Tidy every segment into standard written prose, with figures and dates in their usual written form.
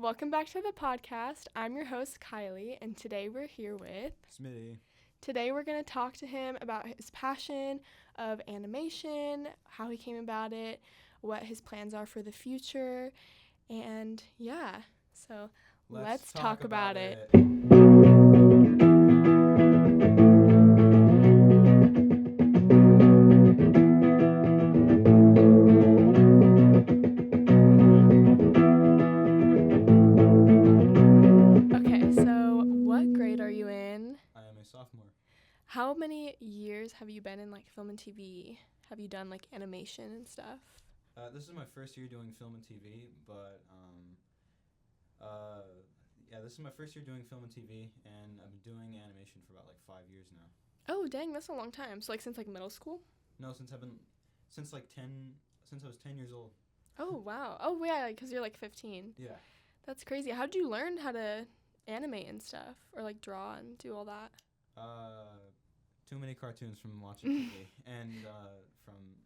welcome back to the podcast. I'm your host, Kylie, and today we're here with Smitty. Today we're going to talk to him about his passion of animation, how he came about it, what his plans are for the future, and yeah, so let's talk about it. Okay, so what grade are you in? I am a sophomore. How many years have you been in like film and TV? Have you done like animation and stuff? This is my first year doing film and TV, but this is my first year doing film and TV, and I've been doing animation for about like 5 years now. Oh, dang, that's a long time. So like since like middle school? No, since I was 10 years old. Oh, wow. Oh, yeah, because you're like 15. Yeah. That's crazy. How did you learn how to animate and stuff, or like draw and do all that? Too many cartoons from watching TV and from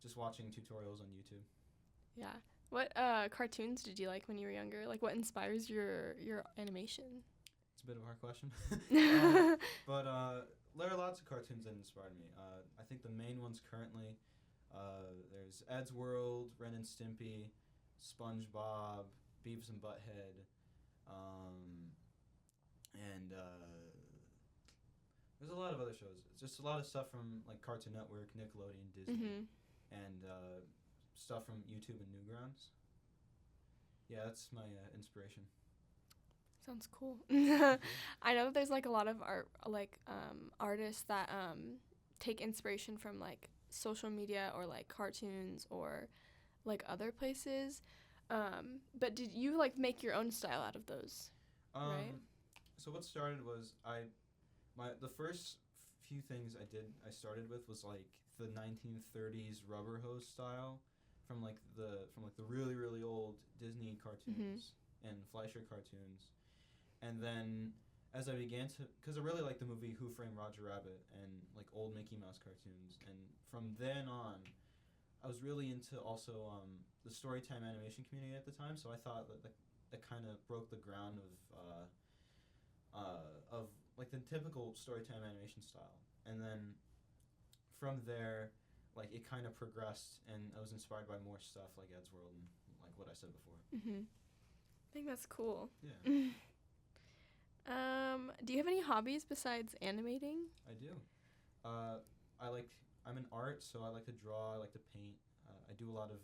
just watching tutorials on YouTube. Yeah. What cartoons did you like when you were younger? Like, what inspires your animation? It's a bit of a hard question. But there are lots of cartoons that inspired me. I think the main ones currently, there's Ed's World, Ren and Stimpy, SpongeBob, Beavis and Butthead, and there's a lot of other shows. It's just a lot of stuff from like Cartoon Network, Nickelodeon, Disney, and stuff from YouTube and Newgrounds. Yeah, that's my inspiration. Sounds cool. I know that there's like a lot of artists that take inspiration from like social media or like cartoons or like other places. But did you like make your own style out of those? Right. So what started was the first few things I started with was like the 1930s rubber hose style from the really really old Disney cartoons and Fleischer cartoons. And then as I began to, because I really liked the movie Who Framed Roger Rabbit and like old Mickey Mouse cartoons, and from then on I was really into also the Storytime animation community at the time, so I thought that kind of broke the ground of like the typical Storytime animation style. And then from there, like it kind of progressed, and I was inspired by more stuff like Ed's World and like what I said before. I think that's cool. Yeah. Do you have any hobbies besides animating? I do. I'm in art, so I like to draw. I like to paint. I do a lot of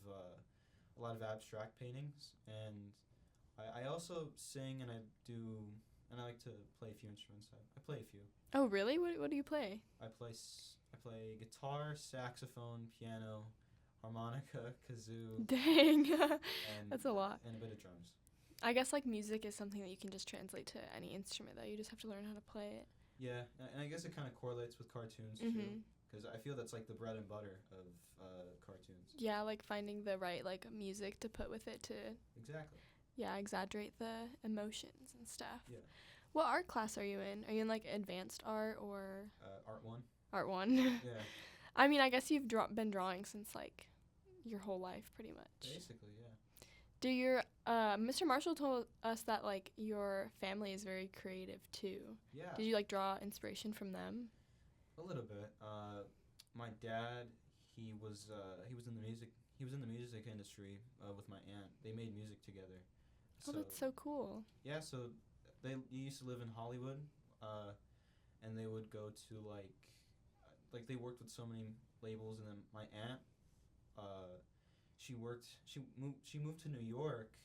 abstract paintings, and I also sing, and I like to play a few instruments. I play a few. Oh, really? What do you play? I play guitar, saxophone, piano, harmonica, kazoo. Dang, that's a lot. And a bit of drums. I guess like music is something that you can just translate to any instrument, though. You just have to learn how to play it. Yeah, and I guess it kind of correlates with cartoons too, because I feel that's like the bread and butter of cartoons. Yeah, like finding the right like music to put with it to Exactly. Yeah, exaggerate the emotions and stuff. Yeah. What art class are you in? Are you in like advanced art or Art 1. Art 1? Yeah. I mean, I guess you've been drawing since like your whole life, pretty much. Basically, yeah. Do your Mr. Marshall told us that like your family is very creative too. Yeah. Did you like draw inspiration from them? A little bit. My dad, he was in the music industry with my aunt. They made music together. Oh, that's so cool. Yeah, so they used to live in Hollywood, and they would go to like they worked with so many labels, and then my aunt, she moved to New York,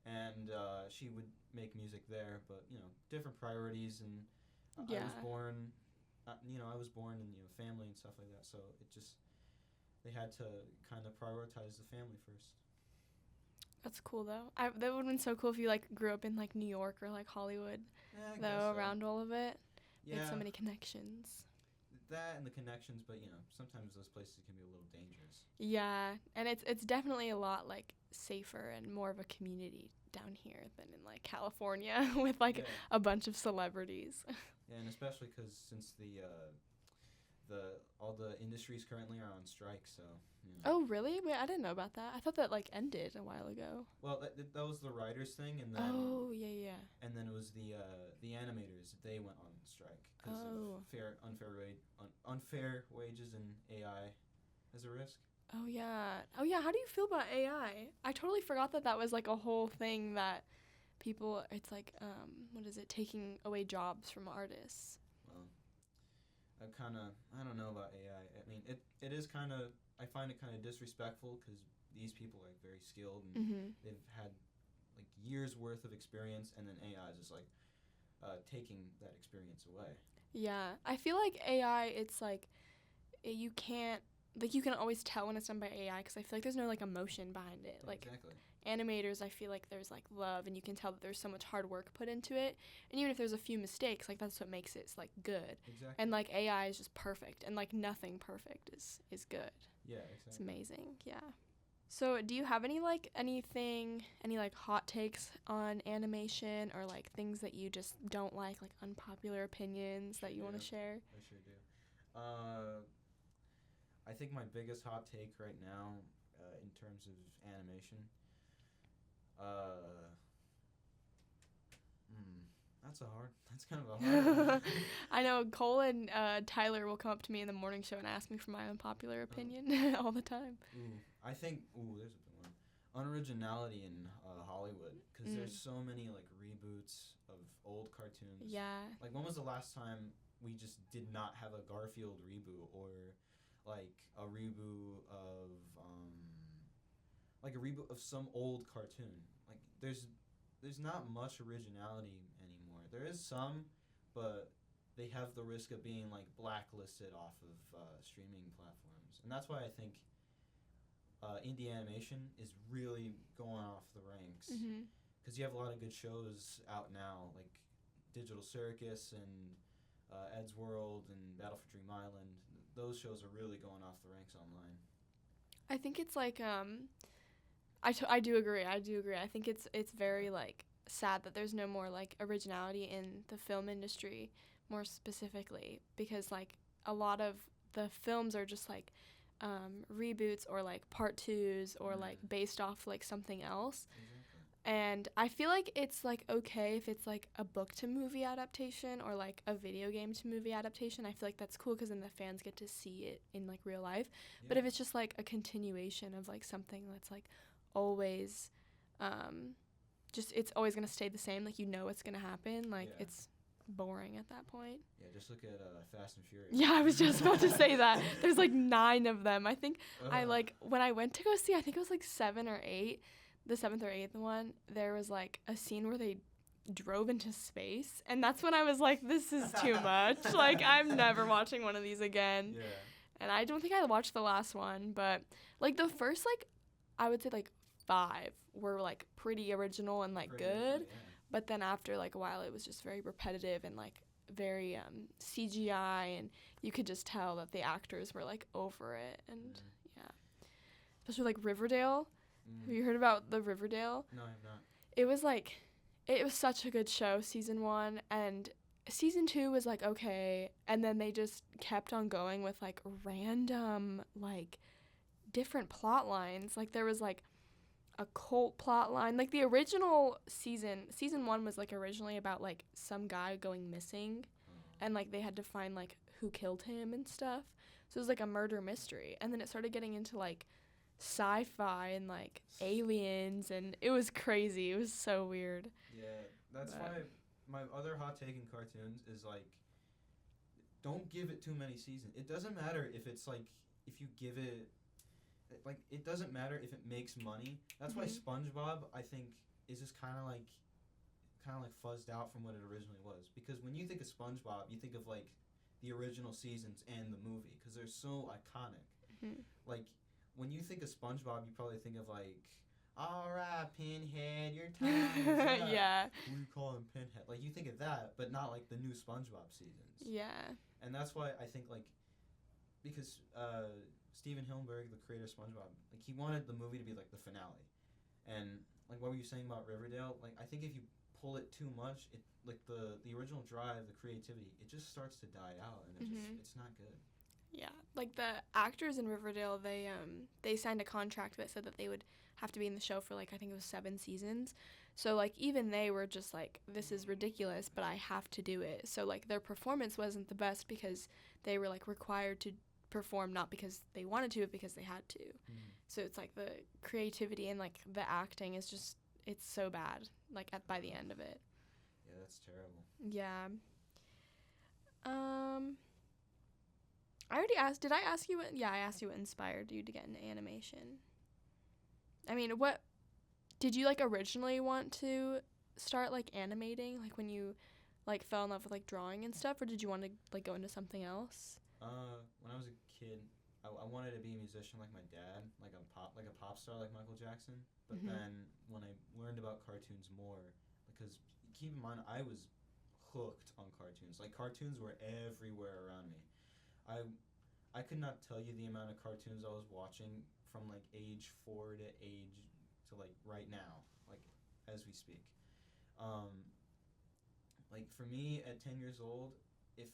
and she would make music there, but different priorities, and Yeah. I was born in family and stuff like that, so they had to kind of prioritize the family first. That's cool though. That would have been so cool if you like grew up in like New York or like Hollywood, around all of it. Yeah. Made so many connections. That and the connections, but sometimes those places can be a little dangerous. Yeah, and it's definitely a lot like safer and more of a community down here than in like California with like a bunch of celebrities. Yeah, and especially because since all the industries currently are on strike, so you know. Oh, really? Wait, I didn't know about that. I thought that like ended a while ago. Well, that was the writers thing, and then Oh, yeah. it was the animators. They went on strike because Oh. of unfair wages and AI as a risk. Oh, yeah. Oh, yeah. How do you feel about AI? I totally forgot that was like a whole thing that people, it's like, what is it, taking away jobs from artists. Well, I don't know about AI. I mean, it is kind of, I find it kind of disrespectful because these people are very skilled and Mm-hmm. they've had like years worth of experience, and then AI is just like taking that experience away. Yeah. I feel like AI, it's like, you can't, like, you can always tell when it's done by AI because I feel like there's no, like, emotion behind it. Like, Exactly. animators, I feel like there's, like, love, and you can tell that there's so much hard work put into it. And even if there's a few mistakes, like, that's what makes it, like, good. Exactly. And, like, AI is just perfect. And, like, nothing perfect is good. Yeah, exactly. It's amazing. Yeah. So, do you have any, like, any, like, hot takes on animation or, like, things that you just don't like unpopular opinions that you want to share? I sure do. I think my biggest hot take right now, in terms of animation, that's kind of a hard one. I know Cole and Tyler will come up to me in the morning show and ask me for my unpopular opinion all the time. I think, there's a big one. Unoriginality in Hollywood, because there's so many, like, reboots of old cartoons. Yeah. Like, when was the last time we just did not have a Garfield reboot, or, like, a reboot of some old cartoon? Like, there's not much originality anymore. There is some, but they have the risk of being, like, blacklisted off of streaming platforms. And that's why I think indie animation is really going off the ranks. Because you have a lot of good shows out now, like Digital Circus and Ed's World and Battle for Dream Island. Those shows are really going off the ranks online. I think it's like I do agree. I think it's very like sad that there's no more like originality in the film industry, more specifically, because like a lot of the films are just like reboots or like part 2s or like based off like something else. And I feel like it's like okay if it's like a book to movie adaptation or like a video game to movie adaptation. I feel like that's cool because then the fans get to see it in like real life. Yeah. But if it's just like a continuation of like something that's like always just it's always going to stay the same, like you know what's going to happen, like it's boring at that point. Yeah, just look at Fast and Furious. Yeah, I was just about to say that. There's like 9 of them. I think I like when I went to go see, I think it was like 7 or 8. The 7th or 8th one, there was like a scene where they drove into space, and that's when I was like, this is too much. Like, I'm never watching one of these again. Yeah. And I don't think I watched the last one, but like the first like I would say like 5 were like pretty original and like good. Yeah. But then after like a while it was just very repetitive and like very CGI, and you could just tell that the actors were like over it. And yeah. Especially like Riverdale. Have you heard about the Riverdale? No, I have not. It was such a good show, season 1, and season 2 was like okay, and then they just kept on going with like random like different plot lines. Like there was like a cult plot line. Like the original season 1 was like originally about like some guy going missing, and like they had to find like who killed him and stuff. So it was like a murder mystery, and then it started getting into like sci-fi and like aliens, and it was crazy. It was so weird. Yeah, that's why my other hot take in cartoons is like, don't give it too many seasons. It doesn't matter if it's like, if you give it, like, it doesn't matter if it makes money. That's why SpongeBob, I think, is just kind of like fuzzed out from what it originally was. Because when you think of SpongeBob, you think of like the original seasons and the movie, because they're so iconic. Like, when you think of SpongeBob, you probably think of like, all right, Pinhead, your time. Yeah. Who you call him Pinhead? Like, you think of that, but not like the new SpongeBob seasons. Yeah. And that's why I think like, because Steven Hillenburg, the creator of SpongeBob, like he wanted the movie to be like the finale. And like what were you saying about Riverdale? Like I think if you pull it too much, it like the original drive, the creativity, it just starts to die out, and it's not good. Yeah, like the actors in Riverdale, they signed a contract that said that they would have to be in the show for like I think it was 7 seasons. So like even they were just like this is ridiculous, but I have to do it. So like their performance wasn't the best because they were like required to perform not because they wanted to, but because they had to. So it's like the creativity and like the acting is just it's so bad like by the end of it. Yeah, that's terrible. Yeah. I already asked. Did I ask you what? Yeah, I asked you what inspired you to get into animation. I mean, what did you like originally want to start like animating? Like when you like fell in love with like drawing and stuff, or did you want to like go into something else? When I was a kid, I wanted to be a musician like my dad, like a pop star like Michael Jackson. But then when I learned about cartoons more, because keep in mind I was hooked on cartoons. Like cartoons were everywhere around me. I could not tell you the amount of cartoons I was watching from like age 4 to age to like right now, like as we speak. Um, like for me at 10 years old, if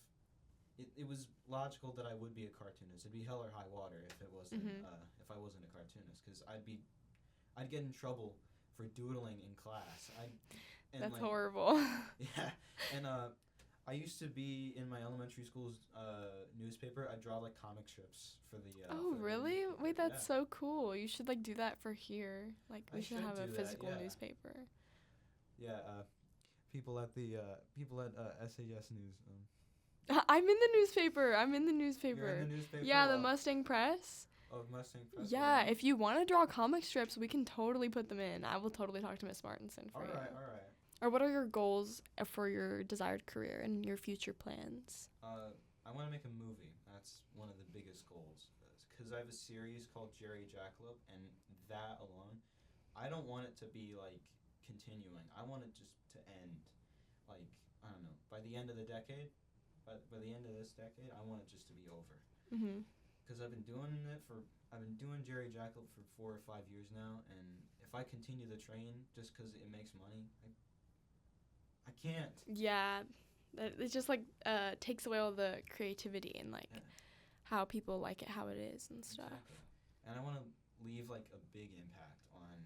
it was logical that I would be a cartoonist. It'd be hell or high water if it wasn't if I wasn't a cartoonist, because I'd get in trouble for doodling in class. That's like, horrible. yeah, and I used to be in my elementary school's newspaper. I'd draw like comic strips for the. Oh, for the really? newspaper. Wait, that's so cool. You should like do that for here. Like we should should have a do that, physical yeah. newspaper. Yeah, people at SAS News. I'm in the newspaper. You're in the newspaper. Yeah, the Mustang Press. Oh, Mustang Press. Yeah, if you want to draw comic strips, we can totally put them in. I will totally talk to Miss Martinson for you. All right. Or what are your goals for your desired career and your future plans? I want to make a movie. That's one of the biggest goals. Because I have a series called Jerry Jackalope, and that alone, I don't want it to be like continuing. I want it just to end. Like, I don't know, by the end of the decade, by the end of this decade, I want it just to be over. Because I've been doing Jerry Jackalope for 4 or 5 years now, and if I continue the train just because it makes money, I can't. Yeah, it just like takes away all the creativity and like how people like it, how it is and stuff. Exactly. And I want to leave like a big impact on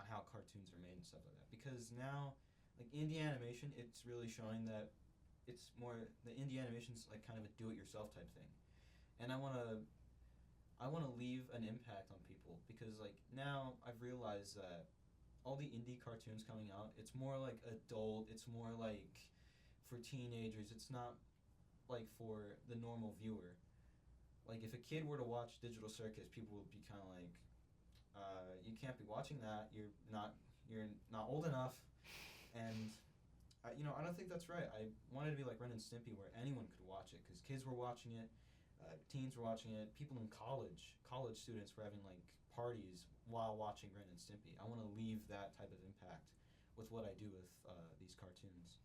how cartoons are made and stuff like that. Because now, like indie animation, it's really showing that it's more the indie animation's like kind of a do-it-yourself type thing, and I want to leave an impact on people because like now I've realized that all the indie cartoons coming out, it's more like adult, it's more like for teenagers, it's not like for the normal viewer. Like if a kid were to watch Digital Circus, people would be kind of like, you can't be watching that. You're not old enough, and I don't think that's right. I wanted to be like Ren and Stimpy, where anyone could watch it, because kids were watching it, teens were watching it, people in college students were having like parties while watching Ren and Stimpy. I want to leave that type of impact with what I do with these cartoons.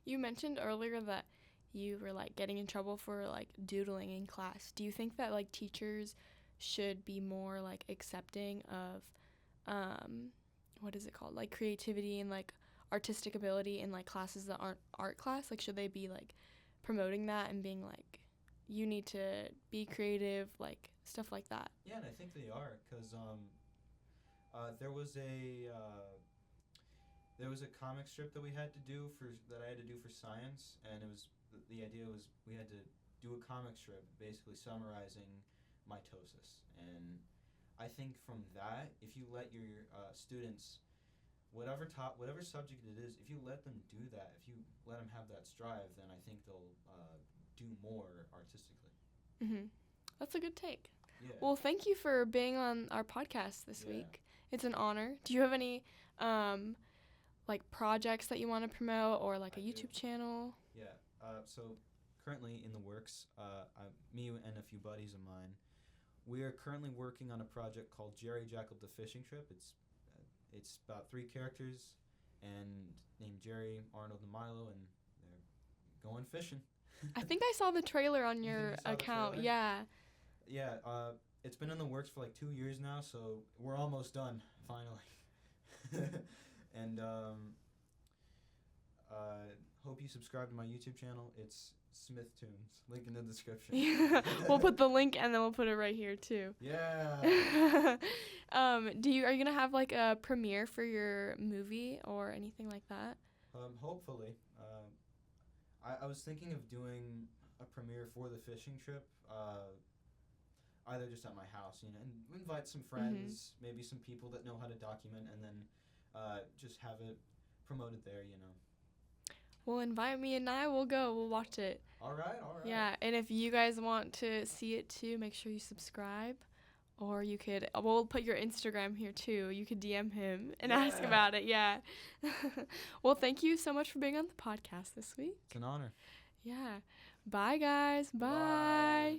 You mentioned earlier that you were like getting in trouble for like doodling in class. Do you think that like teachers should be more like accepting of what is it called, like creativity and like artistic ability in like classes that aren't art class? Like should they be like promoting that and being like you need to be creative, like stuff like that? Yeah, and I think they are, because there was a comic strip that I had to do for science, and it was the idea was we had to do a comic strip basically summarizing mitosis. And I think from that, if you let your students, whatever subject it is, if you let them do that, if you let them have that strive, then I think they'll do more artistically. That's a good take. Yeah. Well, thank you for being on our podcast this week. It's an honor. Do you have any like projects that you want to promote, or like a YouTube channel? Yeah. So currently in the works, me and a few buddies of mine, we are currently working on a project called Jerry Jackalope the Fishing Trip. It's about 3 characters and named Jerry, Arnold, and Milo, and they're going fishing. I think I saw the trailer on your account. Yeah. Yeah. It's been in the works for like 2 years now, so we're almost done finally. And hope you subscribe to my YouTube channel. It's Smith Tunes. Link in the description. We'll put the link and then we'll put it right here too. Yeah. Are you gonna have like a premiere for your movie or anything like that? Hopefully. I was thinking of doing a premiere for the fishing trip. Either just at my house, and invite some friends, maybe some people that know how to document, and then just have it promoted there. Well, invite me and I will go. We'll watch it. All right. Yeah, and if you guys want to see it too, make sure you subscribe. Or you could, we'll put your Instagram here too. You could DM him and ask about it. Yeah. Well, thank you so much for being on the podcast this week. It's an honor. Yeah. Bye, guys. Bye.